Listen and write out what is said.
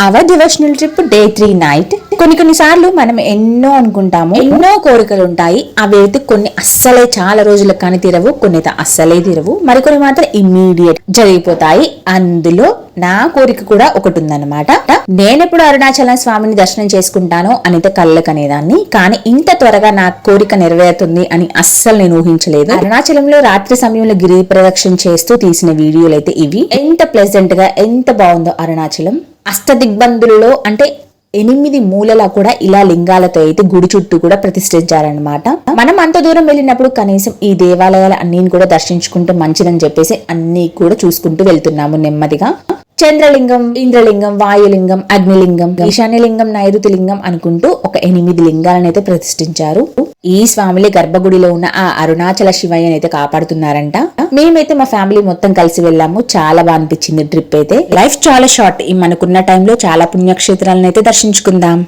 Hour devotional trip day 3 night. కొన్ని సార్లు మనం ఎన్నో అనుకుంటాము, ఎన్నో కోరికలు ఉంటాయి. అవి అయితే కొన్ని అస్సలే చాలా రోజులకు కానీ తీరవు, కొన్ని అయితే అస్సలే తీరవు, మరికొన్ని మాత్రం ఇమ్మీడియట్ జరిగిపోతాయి. అందులో నా కోరిక కూడా ఒకటి ఉందన్నమాట. నేనెప్పుడు అరుణాచలం స్వామిని దర్శనం చేసుకుంటానో అనితే కళ్ళకనేదాన్ని, కానీ ఇంత త్వరగా నా కోరిక నెరవేరుతుంది అని అస్సలు నేను ఊహించలేదు. అరుణాచలంలో రాత్రి సమయంలో గిరి ప్రదక్షిణ చేస్తూ తీసిన వీడియోలు అయితే ఇవి. ఎంత ప్లెజెంట్ గా, ఎంత బాగుందో అరుణాచలం. అష్టదిగ్బంధులలో అంటే 8 మూలలా కూడా ఇలా లింగాలతో అయితే గుడి చుట్టూ కూడా ప్రతిష్ఠించారనమాట. మనం అంత దూరం వెళ్ళినప్పుడు కనీసం ఈ దేవాలయాలు అన్ని కూడా దర్శించుకుంటే మంచిదని చెప్పేసి అన్ని కూడా చూసుకుంటూ వెళ్తున్నాము నెమ్మదిగా. చంద్రలింగం, ఇంద్రలింగం, వాయులింగం, అగ్నిలింగం, ఈశాన్యలింగం, నైరుతి లింగం అనుకుంటూ ఒక 8 లింగాలను అయితే ప్రతిష్ఠించారు. ఈ స్వామిలే గర్భగుడిలో ఉన్న ఆ అరుణాచల శివయ్యని అయితే కాపాడుతున్నారంట. మేమైతే మా ఫ్యామిలీ మొత్తం కలిసి వెళ్ళాము. చాలా బాగా అనిపించింది ట్రిప్ అయితే. లైఫ్ చాలా షార్ట్, మనకున్న టైంలో చాలా పుణ్యక్షేత్రాలను అయితే దర్శించుకుందాం.